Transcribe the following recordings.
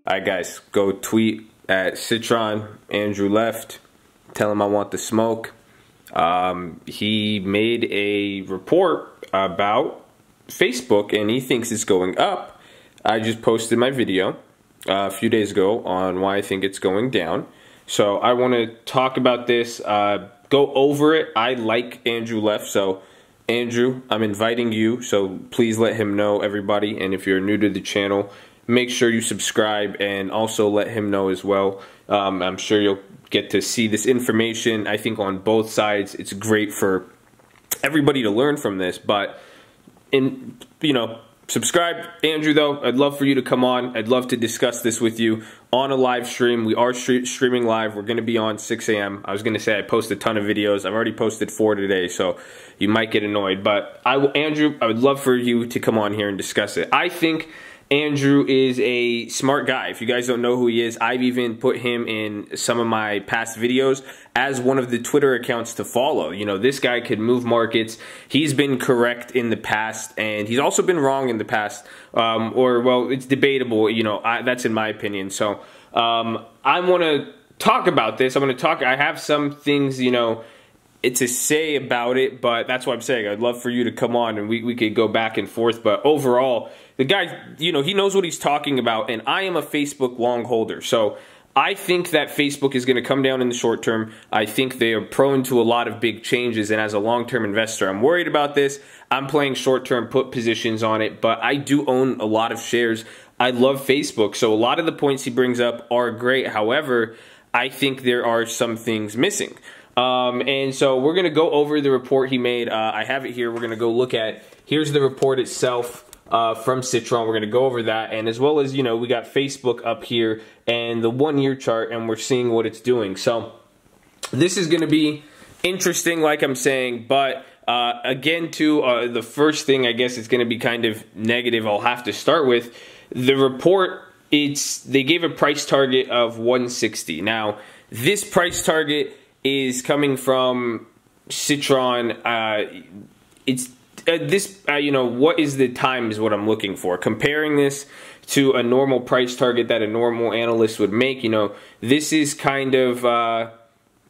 Alright guys, go tweet at Citron, Andrew left, tell him I want the smoke. He made a report about Facebook and he thinks it's going up. I just posted my video a few days ago on why I think it's going down. So I want to talk about this, go over it. I like Andrew left, so Andrew, I'm inviting you, so please let him know, everybody, and if you're new to the channel, make sure you subscribe and also let him know as well. I'm sure you'll get to see this information. I think on both sides, it's great for everybody to learn from this, but subscribe, Andrew, though. I'd love for you to come on. I'd love to discuss this with you on a live stream. We are streaming live. We're going to be on 6 a.m. I was going to say I post a ton of videos. I've already posted 4 today, so you might get annoyed. But Andrew, I would love for you to come on here and discuss it. I think Andrew is a smart guy. If you guys don't know who he is, I've even put him in some of my past videos as one of the Twitter accounts to follow. You know, this guy could move markets. He's been correct in the past, and he's also been wrong in the past. Well, it's debatable. You know, that's in my opinion. So I want to talk about this. I have some things, you know, to say about it, but that's what I'm saying. I'd love for you to come on and we could go back and forth. But overall, the guy, you know, he knows what he's talking about, and I am a Facebook long holder. So I think that Facebook is going to come down in the short term. I think they are prone to a lot of big changes, and as a long-term investor, I'm worried about this. I'm playing short-term put positions on it, but I do own a lot of shares. I love Facebook, so a lot of the points he brings up are great. However, I think there are some things missing. And so we're going to go over the report he made. I have it here. We're going to go look at, here's the report itself from Citron. We're going to go over that. And as well as, you know, we got Facebook up here and the 1-year chart, and we're seeing what it's doing. So this is going to be interesting, like I'm saying. But again, too, the first thing, I guess it's going to be kind of negative I'll have to start with. The report, they gave a price target of 160. Now, this price target is coming from Citron. You know, what is the time is what I'm looking for. Comparing this to a normal price target that a normal analyst would make, you know, this is kind of,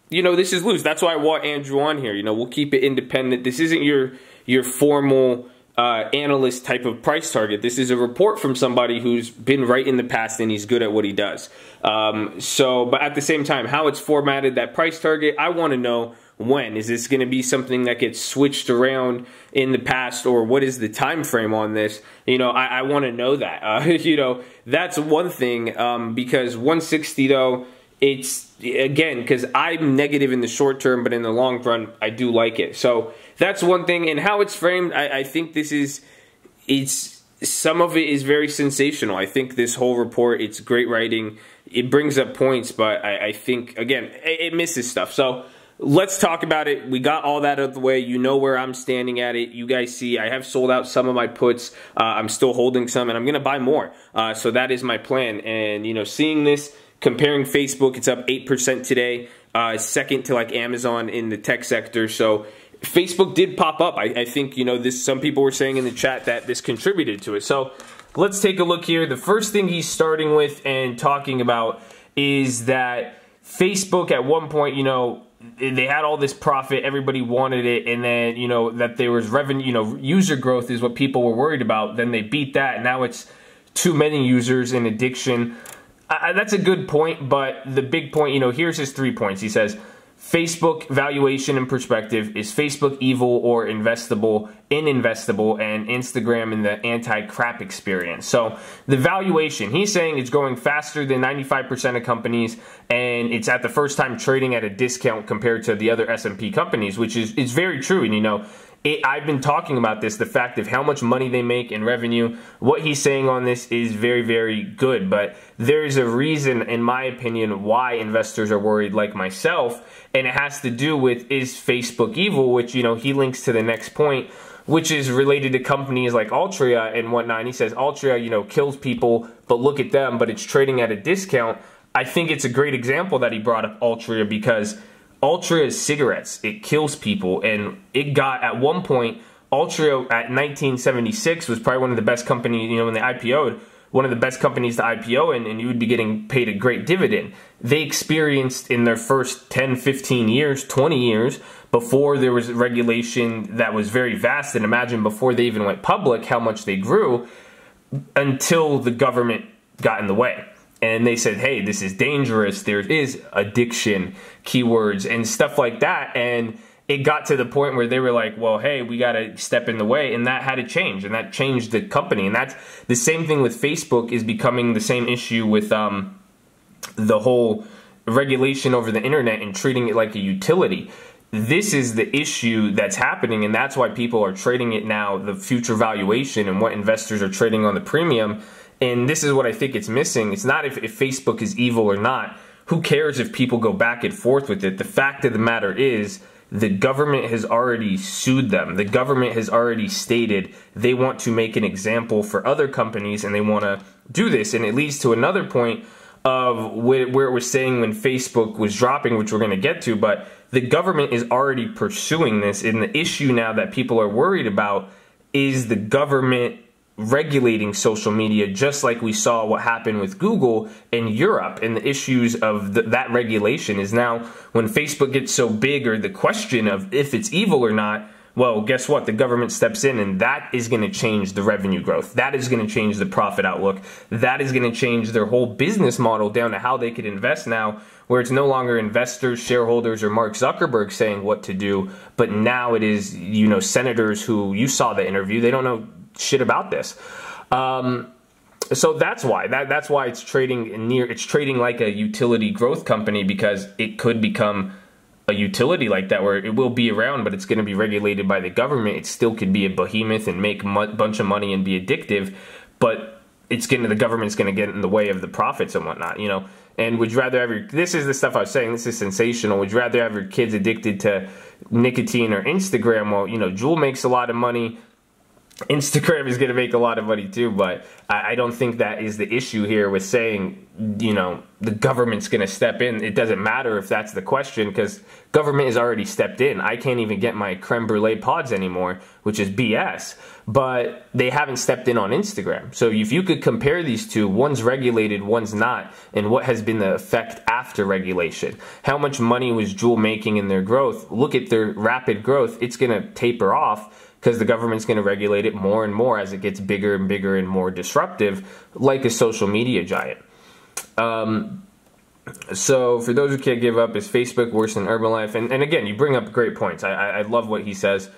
you know, this is loose. That's why I want Andrew on here. You know, we'll keep it independent. This isn't your formal analyst type of price target. This is a report from somebody who's been right in the past and he's good at what he does. But at the same time, how it's formatted, that price target, I want to know when. Is this going to be something that gets switched around in the past, or what is the time frame on this? You know, I want to know that. You know, that's one thing, because 160 though, it's, again, because I'm negative in the short term, but in the long run, I do like it. So that's one thing. And how it's framed, I think this is, some of it is very sensational. I think this whole report, it's great writing. It brings up points, but I think, again, it misses stuff. So let's talk about it. We got all that out of the way. You know where I'm standing at it. You guys see I have sold out some of my puts. I'm still holding some, and I'm going to buy more. So that is my plan. And, you know, seeing this, comparing Facebook, it's up 8% today, second to like Amazon in the tech sector. So Facebook did pop up. I think, you know, some people were saying in the chat that this contributed to it. So let's take a look here. The first thing he's starting with and talking about is that Facebook at one point, you know, they had all this profit, everybody wanted it, and then, you know, that there was revenue, you know, user growth is what people were worried about. Then they beat that. Now it's too many users and addiction. That's a good point, but the big point, you know, here's his 3 points. He says, Facebook valuation and perspective. Is Facebook evil or investable, ininvestable, and Instagram in the anti-crap experience? So the valuation, he's saying it's growing faster than 95% of companies, and it's at the first time trading at a discount compared to the other S&P companies, which is very true. And, you know, I've been talking about this, the fact of how much money they make in revenue. What he's saying on this is very, very good, but there's a reason, in my opinion, why investors are worried like myself, and it has to do with, is Facebook evil, which, you know, he links to the next point, which is related to companies like Altria and whatnot. And he says Altria, you know, kills people, but look at them, but it's trading at a discount. I think it's a great example that he brought up Altria, because Altria is cigarettes. It kills people, and it got, at one point, Altria at 1976 was probably one of the best companies, you know, when they IPO'd, one of the best companies to IPO in, and you would be getting paid a great dividend. They experienced in their first 10, 15 years, 20 years, before there was regulation that was very vast, and imagine before they even went public, how much they grew, until the government got in the way. And they said, hey, this is dangerous. There is addiction, keywords, and stuff like that. And it got to the point where they were like, well, hey, we got to step in the way. And that had to change. And that changed the company. And that's the same thing with Facebook is becoming the same issue with the whole regulation over the internet and treating it like a utility. This is the issue that's happening. And that's why people are trading it now, the future valuation and what investors are trading on the premium. And this is what I think it's missing. It's not if Facebook is evil or not. Who cares if people go back and forth with it? The fact of the matter is, the government has already sued them. The government has already stated they want to make an example for other companies, and they want to do this. And it leads to another point of where it was saying when Facebook was dropping, which we're going to get to, but the government is already pursuing this. And the issue now that people are worried about is the government regulating social media, just like we saw what happened with Google in Europe. And the issues of that regulation is now when Facebook gets so big, or the question of if it's evil or not, well, guess what? The government steps in, and that is going to change the revenue growth. That is going to change the profit outlook. That is going to change their whole business model down to how they could invest now, where it's no longer investors, shareholders, or Mark Zuckerberg saying what to do, but now it is, senators who, you saw the interview, they don't know shit about this. So that's why it's trading like a utility growth company, because it could become a utility like that, where it will be around, but it's going to be regulated by the government. It still could be a behemoth and make a bunch of money and be addictive, but the government's going to get in the way of the profits and whatnot, And would you rather have this is the stuff I was saying, this is sensational. Would you rather have your kids addicted to nicotine or Instagram? Well, Juul makes a lot of money. Instagram is going to make a lot of money too, but I don't think that is the issue here with saying, the government's going to step in. It doesn't matter if that's the question, because government has already stepped in. I can't even get my creme brulee pods anymore, which is BS, but they haven't stepped in on Instagram. So if you could compare these two, one's regulated, one's not, and what has been the effect after regulation? How much money was Juul making in their growth? Look at their rapid growth. It's going to taper off, because the government's going to regulate it more and more as it gets bigger and bigger and more disruptive, like a social media giant. So for those who can't give up, is Facebook worse than Herbalife? And again, you bring up great points. I love what he says.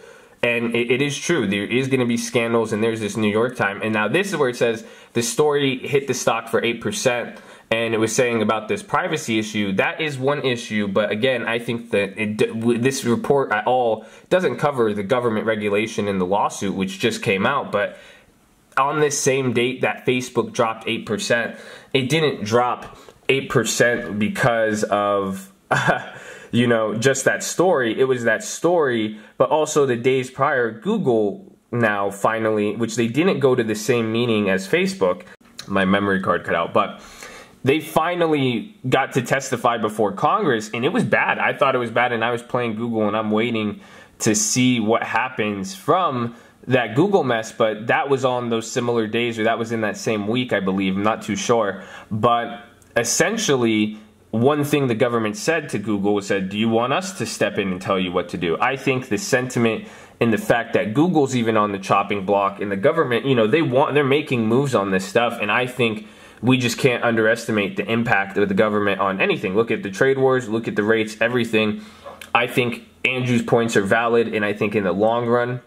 And it is true. There is going to be scandals, and there's this New York Times. And now this is where it says the story hit the stock for 8%. And it was saying about this privacy issue. That is one issue, but again, I think that this report at all doesn't cover the government regulation in the lawsuit, which just came out. But on this same date that Facebook dropped 8%, it didn't drop 8% because of, just that story. It was that story, but also the days prior, Google now finally, which they didn't go to the same meeting as Facebook. My memory card cut out, but they finally got to testify before Congress, and it was bad. I thought it was bad, and I was playing Google, and I'm waiting to see what happens from that Google mess, but that was on those similar days, or that was in that same week, I believe. I'm not too sure. But essentially, one thing the government said to Google was said, do you want us to step in and tell you what to do? I think the sentiment and the fact that Google's even on the chopping block, and the government, they're making moves on this stuff, and I think we just can't underestimate the impact of the government on anything. Look at the trade wars, look at the rates, everything. I think Andrew's points are valid, and I think in the long run,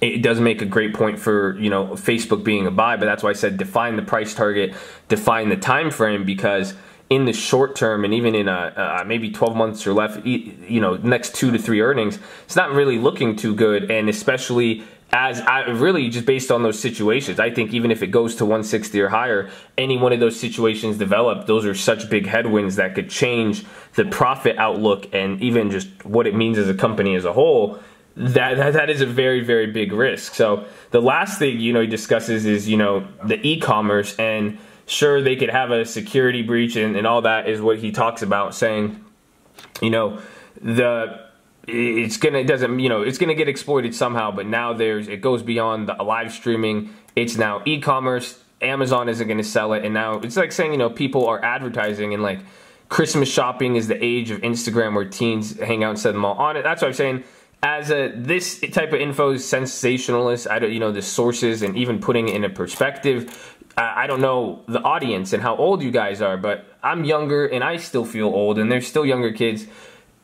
it does make a great point for, Facebook being a buy, but that's why I said define the price target, define the time frame, because in the short term, and even in maybe 12 months or left, next 2 to 3 earnings, it's not really looking too good, and especially really just based on those situations. I think even if it goes to 160 or higher, any one of those situations develop, those are such big headwinds that could change the profit outlook and even just what it means as a company as a whole. That is a very, very big risk. So the last thing, he discusses is, the e-commerce, and sure, they could have a security breach and all that is what he talks about, saying, it's gonna get exploited somehow, but now it goes beyond the live streaming. It's now e-commerce, Amazon isn't going to sell it. And now it's like saying, you know, people are advertising and like Christmas shopping is the age of Instagram where teens hang out and set them all on it. That's what I'm saying. As this type of info is sensationalist, I don't, you know, the sources and even putting it in a perspective. I don't know the audience and how old you guys are, but I'm younger and I still feel old, and there's still younger kids.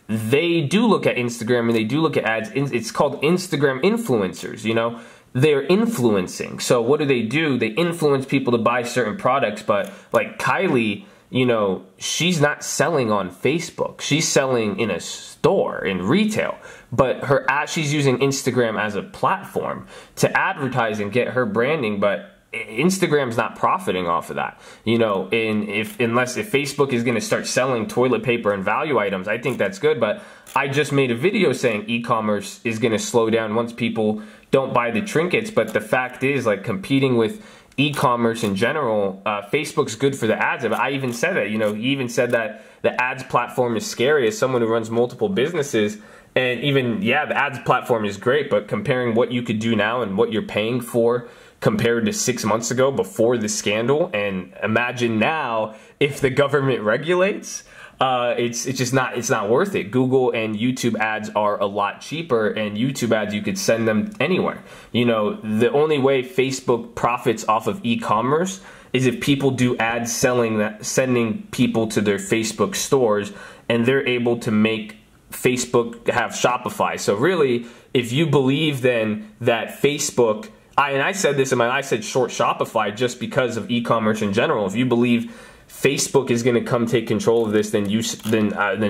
They do look at Instagram and they do look at ads. It's called Instagram influencers, you know. They're influencing. So what do? They influence people to buy certain products, but like Kylie, you know, she's not selling on Facebook. She's selling in a store, in retail. But she's using Instagram as a platform to advertise and get her branding, but Instagram's not profiting off of that. You know, unless Facebook is going to start selling toilet paper and value items, I think that's good. But I just made a video saying e-commerce is going to slow down once people don't buy the trinkets. But the fact is, like, competing with e-commerce in general, Facebook's good for the ads. I even said that, you know, he even said that the ads platform is scary as someone who runs multiple businesses. And even, yeah, the ads platform is great, but comparing what you could do now and what you're paying for compared to 6 months ago before the scandal, and imagine now if the government regulates, it's just not, it's not worth it. Google and YouTube ads are a lot cheaper, and YouTube ads, you could send them anywhere. You know, the only way Facebook profits off of e-commerce is if people do ads sending people to their Facebook stores, and they're able to make Facebook have Shopify. So really, if you believe then that Facebook, and I said this I said short Shopify just because of e-commerce in general. If you believe Facebook is going to come take control of this, then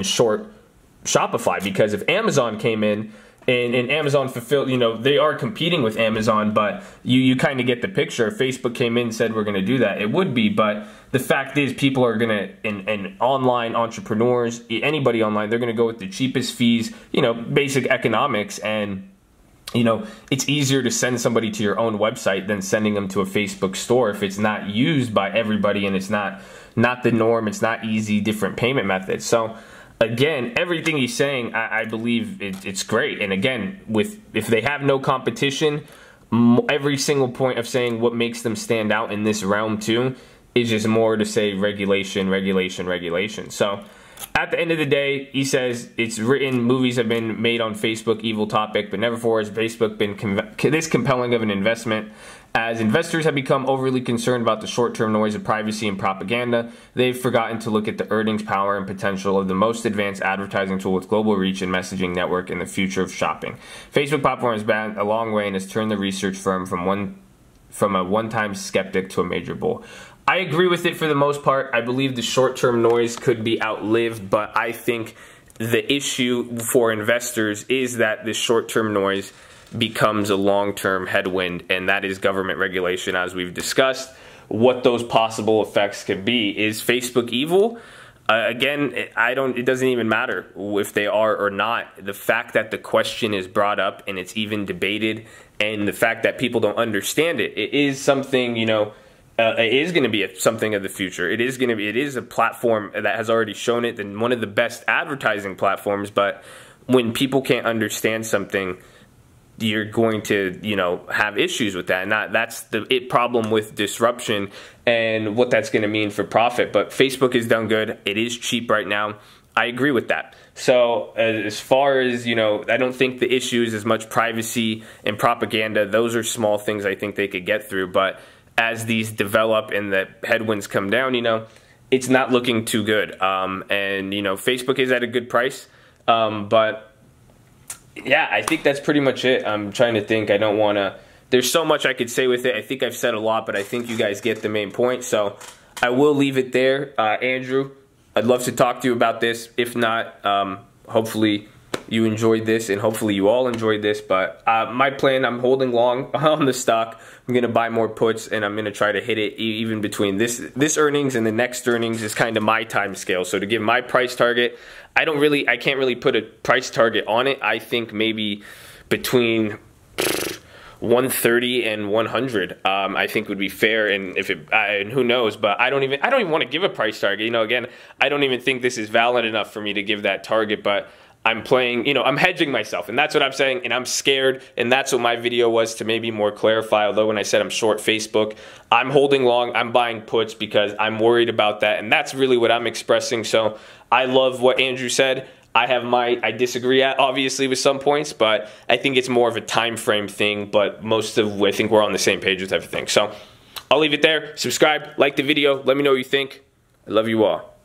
short Shopify, because if Amazon came in and Amazon fulfilled, you know, they are competing with Amazon, but you kind of get the picture. If Facebook came in and said we're going to do that, it would be. But the fact is, people are going to, and online entrepreneurs, anybody online, they're going to go with the cheapest fees, you know, basic economics. And you know, it's easier to send somebody to your own website than sending them to a Facebook store if it's not used by everybody and it's not the norm. It's not easy, different payment methods. So again, everything he's saying, I believe it's great. And again, if they have no competition, every single point of saying what makes them stand out in this realm too is just more to say regulation, regulation, regulation. So at the end of the day, he says it's written, movies have been made on Facebook, evil topic, but never before has Facebook been this compelling of an investment. As investors have become overly concerned about the short-term noise of privacy and propaganda, they've forgotten to look at the earnings power and potential of the most advanced advertising tool with global reach and messaging network in the future of shopping. Facebook platform has been a long way and has turned the research firm from a one-time skeptic to a major bull. I agree with it for the most part. I believe the short-term noise could be outlived, but I think the issue for investors is that the short-term noise becomes a long-term headwind, and that is government regulation, as we've discussed. What those possible effects could be. Is Facebook evil? Again, it doesn't even matter if they are or not. The fact that the question is brought up and it's even debated, and the fact that people don't understand it, it is something, you know, it is going to be something of the future. It is a platform that has already shown it, and one of the best advertising platforms. But when people can't understand something, you're going to, you know, have issues with that. And that's the problem with disruption and what that's going to mean for profit. But Facebook has done good. It is cheap right now. I agree with that. So as far as, you know, I don't think the issue is as much privacy and propaganda. Those are small things I think they could get through. But as these develop and the headwinds come down, you know, it's not looking too good. And, you know, Facebook is at a good price. But, yeah, I think that's pretty much it. I'm trying to think. I don't want to... There's so much I could say with it. I think I've said a lot, but I think you guys get the main point. So I will leave it there. Andrew, I'd love to talk to you about this. If not, hopefully you enjoyed this, and hopefully you all enjoyed this. But my plan, I'm holding long on the stock. I'm going to buy more puts, and I'm going to try to hit it even between this earnings and the next earnings is kind of my time scale. So to give my price target, I can't really put a price target on it. I think maybe between 130 and 100, I think would be fair. And and who knows, but I don't even want to give a price target. You know, again, I don't even think this is valid enough for me to give that target, but I'm playing, you know, I'm hedging myself, and that's what I'm saying, and I'm scared, and that's what my video was, to maybe more clarify. Although when I said I'm short Facebook, I'm holding long, I'm buying puts because I'm worried about that, and that's really what I'm expressing. So I love what Andrew said. I disagree obviously with some points, but I think it's more of a time frame thing, but I think we're on the same page with everything. So I'll leave it there. Subscribe, like the video, let me know what you think. I love you all.